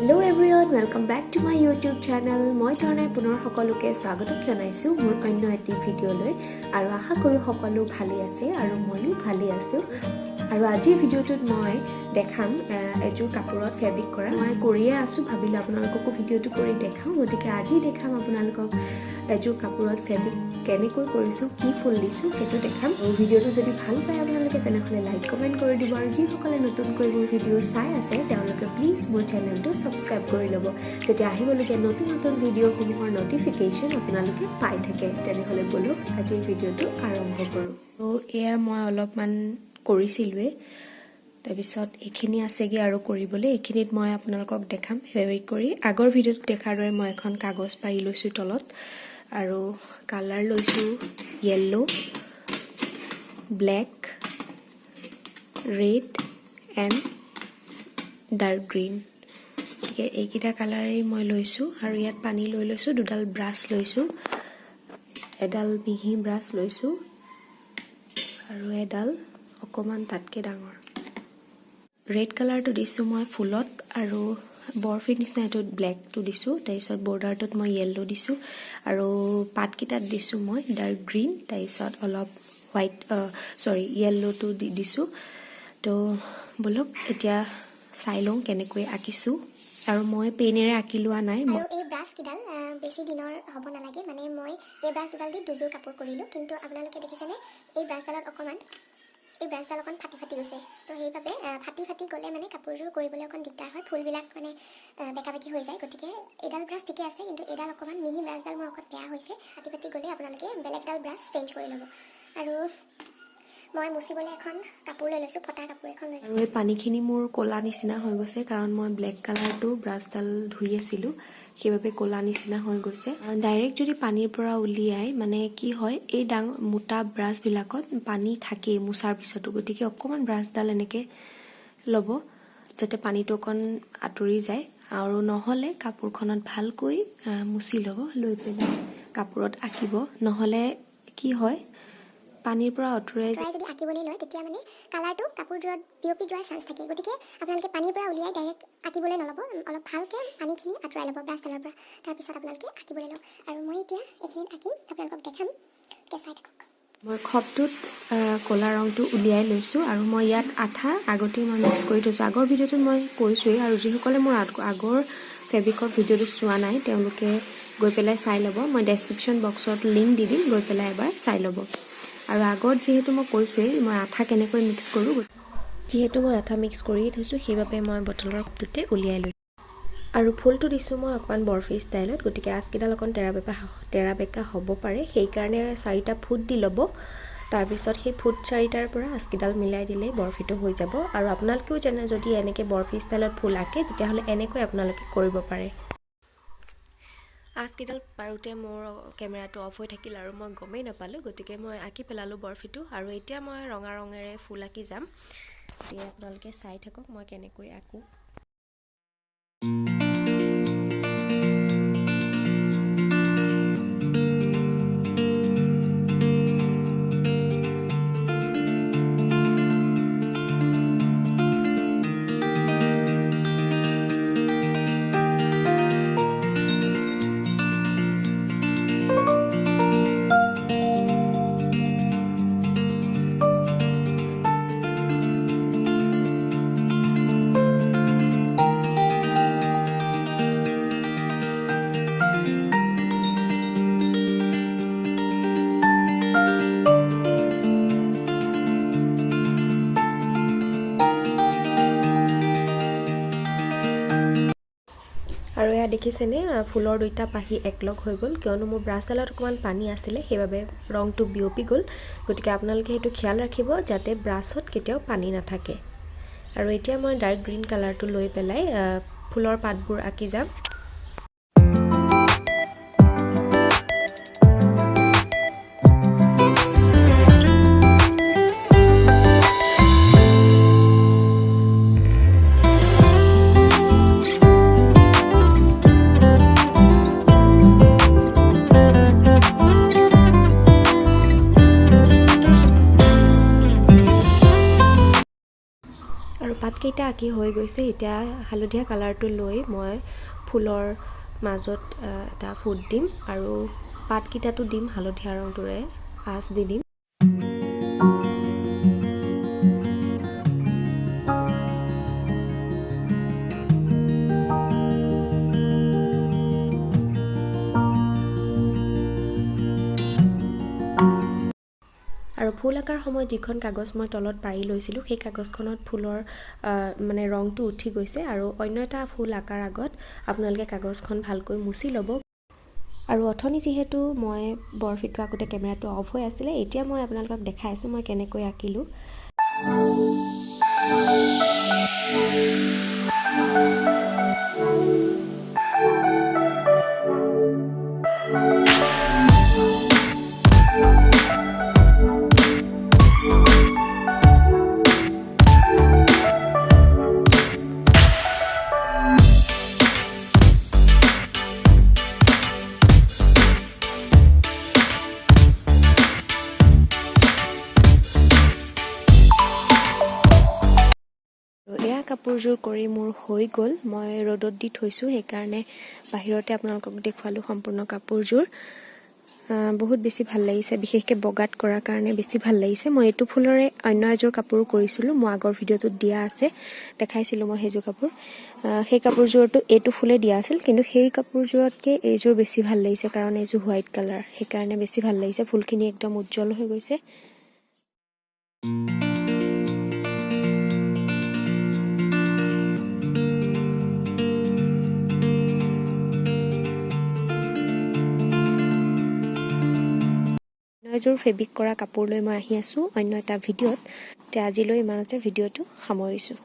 Hello everyone, welcome back to my YouTube channel. মই জনাই পুনৰ সকলোকে স্বাগতম জনাইছো মোৰ অন্য এটি ভিডিঅ'লৈ আৰু আশা কৰো সকলো ভালে আছে আৰু মইও ভালে আছো আৰু আজি ভিডিঅ'টোত মই দেখাম এজোৰ কাপোৰত ফেব্ৰিক কৰা মই কৰিয়ে আছো ভাবিলো আপোনালোকক ভিডিঅ'টো কৰি দেখাম গতিকে আজি দেখাম আপোনালোকক এজোৰ কাপোৰত ফেব্ৰিক কেনেকৈ কৰিছো কি ফুল দিছো সেইটো দেখাম আৰু ভিডিঅ'টো যদি ভাল পায় আপোনালোকে তেনেহলে লাইক কমেন্ট কৰি দিব আৰু যিসকলে নতুনকৈ মোৰ ভিডিঅ' চাই আছে তেওঁলোকে প্লিজ মোৰ চেনেলটো সাবস্ক্ৰাইব কৰি লব যেতিয়া আহিবলগীয়া নতুন নতুন ভিডিঅ'সমূহৰ নটিফিকেশন আপোনালোকে পাই থাকে তেনেহলে বলক আজিৰ ভিডিঅ'টো আৰম্ভ কৰো তো এয়া মই অলপমান কৰিছিলৱে তাৰপিছত এখিনি আছেগে আৰু কৰিবলৈ এখিনিত মই আপোনালোকক দেখাম ফেব্ৰিক কৰি আগৰ ভিডিঅ'ত দেখাৰ দৰে মই এখন কাগজ পাৰি লৈছো তলত আৰু কালাৰ লৈছো yellow black red and dark green এইকিটা কালাৰে মই লৈছো আৰু ইয়াত পানী লৈ লৈছো দুডাল ব্ৰাছ লৈছো এডাল মিহি ব্ৰাছ লৈছো আৰু এডাল অকমান তাতকে ডাঙৰ ৰেড কালাৰটো দিছো মই ফুলত আৰু বৰফি নিচিনা এটো ব্ল্যাক টু দিছো তাৰপিছত বৰ্ডাৰটোত মই yellow দিছো আৰু পাতকিটাত দিছো মই ডাৰ্ক গ্ৰীন তাৰপিছত অলপ হোৱাইট yellow টু দিছো তো বলক এতিয়া চাই লওঁ কেনেকৈ আকিছো আৰু মই পেনেৰে আকিলোৱা নাই আৰু এই ব্ৰাছ কিডাল বেছি দিনৰ হ'ব নালাগে মানে মই এই ব্ৰাছ দুডাল দি দুজোৰ কাপোৰ কৰিলো কিন্তু আপোনালোকে দেখিছেনে এই ব্ৰাছডালত অকমান ফাটি গৈছে তো সেইভাবে ফাটি গলে মানে কাপোৰজোৰ কৰিবলৈ অকন দিগদাৰ হয় ফুলবিলাক মানে বেকাবেকি হৈ যায় গতিকে এডাল ব্ৰাছ ঠিকে আছে কিন্তু এডাল অকমান মিহি ব্ৰাছডাল মোৰ অকত বেয়া হৈছে ফাটি গলে আপোনালোকে বেলেগডাল ব্ৰাছ চেঞ্জ কৰি ল'ব আৰু মই মুছিবলৈ এখন কাপোৰ লৈ লৈছো ফটা কাপোৰ এখন লৈ আৰু এই পানীখিনি মোৰ কোলা নিচিনা হৈ গৈছে কাৰণ মই ব্ল্যাক কালাৰটো ব্ৰাছডাল ধুই আছিলো সেইভাবে কোলা নিচিনা হৈ গৈছে ডাইৰেক্ট যদি পানীৰ পৰা উলিয়াই মানে কি হয় এই ডাঙ মোটা ব্ৰাছ বিলাকত পানী থাকে মুছাৰ পিছতো গতিকে অকমান ব্ৰাছডাল এনেকে লব যাতে পানীটো অকন আতৰি যায় আৰু নহলে কাপোৰখনত ভালকৈ মুছি লব লৈ পেলাই কাপোৰত আকিব নহলে কি হয় পানীৰ পৰা অতৰাই যদি আকিবলৈ লয় তেতিয়া মানে কালাৰটো কাপোৰজোৰত বিয়পি যোৱাৰ চান্স থাকে গতিকে আপোনালোকে পানীৰ পৰা উলিয়াই ডাইৰেক্ট আকিবলৈ নলব অলপ ভালকে পানীখিনি আতৰাই ল'ব ব্ৰাছডালৰ পৰা তাৰ পিছত আপোনালোকে আকিবলৈ লওক আৰু মই এতিয়া এখিনিত আকিম আপোনালোকক দেখাম চাই থাকক মই খপটোত কলা ৰংটো উলিয়াই লৈছো আৰু মই ইয়াত আঠা আগতে মই মিক্স কৰি থৈছো আগৰ ভিডিঅ'টো মই কৈছোই আৰু যিসকলে মোৰ আগৰ ফেব্ৰিকৰ ভিডিঅ'টো চোৱা নাই তেওঁলোকে গৈ পেলাই চাই ল'ব মই ডেসক্ৰিপচন বক্সত লিংক দি দিম গৈ পেলাই এবাৰ চাই ল'ব আৰু আগত যেহেতু মই কৈছোই মই আঠা কেনেকৈ মিক্স কৰো যেহেতু মই আঠা মিক্স কৰি থৈছো সেইভাবে মই বটলৰ কাপটোতে উলিয়াই লৈ আৰু ফুলটো দিছো মই অকমান বৰফি ষ্টাইলত গতিকে আজকিডাল অকন তেৰা বেকা হ'ব পাৰে সেই কাৰণে 4টা ফুট দি ল'ব তাৰ পিছত সেই ফুট 4টাৰ পৰা আজকিডাল মিলাই দিলে বৰফিটো হৈ যাব আৰু আপোনালোকেও জানে যদি এনেকে বৰফি ষ্টাইলত ফুল আকে তেতিয়া হলে এনেকৈ আপোনালোকে কৰিব পাৰে আজকিডাল পাৰুতে মোৰ কেমেৰাটো অফ হৈ থাকিল আৰু মই গমেই নাপালো গতিকে মই আকি পেলালো বৰফিটো আৰু এতিয়া মই ৰঙা ৰঙেৰে ফুল আকি যাম এতিয়া আপোনালোকে চাই থাকক মই কেনেকৈ আকো আৰু এয়া দেখিছেনে ফুলৰ দুইটা পাহি একলগ হৈ গল কিয়নো মোৰ ব্ৰাছডালত অকমান পানী আছিল সেইভাবে ৰংটো বিয়পি গল গতিকে আপোনালোকে হেতু খিয়াল ৰাখিব যাতে ব্ৰাছত কেতিয়াও পানী নাথাকে আৰু এতিয়া মই ডাৰ্ক গ্ৰীন কালাৰটো লৈ পেলাই ফুলৰ পাতবোৰ আকি যাম পাতকেইটা আঁকি হৈ গৈছে। এতিয়া হালধীয়া কালাৰটো লৈ মই ফুলৰ মাজত এটা ফুট দিম আৰু পাতকেইটাতো দিম হালধীয়া ৰংটোৰে আঁচ দি দিম। আৰু ফুল আঁকাৰ সময়ত যিখন কাগজ মই তলত পাৰি লৈছিলোঁ সেই কাগজখনত ফুলৰ মানে ৰংটো উঠি গৈছে আৰু অন্য এটা ফুল আঁকাৰ আগত আপোনালোকে কাগজখন ভালকৈ মুচি ল'ব। আৰু অথনি যিহেতু মই বৰফিটো আঁকোতে কেমেৰাটো অফ হৈ আছিলে, এতিয়া মই আপোনালোকক দেখাই আছোঁ মই কেনেকৈ আঁকিলোঁ। এয়া কাপোৰযোৰ কৰি মোৰ হৈ গ'ল। মই ৰ'দত দি থৈছোঁ, সেইকাৰণে বাহিৰতে আপোনালোকক দেখুৱালোঁ সম্পূৰ্ণ কাপোৰযোৰ। বহুত বেছি ভাল লাগিছে, বিশেষকৈ বগাত কৰাৰ কাৰণে বেছি ভাল লাগিছে। মই এইটো ফুলৰে অন্য এযোৰ কাপোৰো কৰিছিলোঁ, মই আগৰ ভিডিঅ'টোত দিয়া আছে, দেখাইছিলোঁ মই সেইযোৰ কাপোৰ। সেই কাপোৰযোৰতো এইটো ফুলে দিয়া আছিল, কিন্তু সেই কাপোৰযোৰতকৈ এইযোৰ বেছি ভাল লাগিছে কাৰণ এইযোৰ হোৱাইট কালাৰ, সেইকাৰণে বেছি ভাল লাগিছে। ফুলখিনি একদম উজ্জ্বল হৈ গৈছে। এযোৰ ফেব্ৰিক কৰা কাপোৰ লৈ মই আহি আছোঁ অন্য এটা ভিডিঅ'ত। এতিয়া আজিলৈ ইমানতে ভিডিঅ'টো সামৰিছোঁ।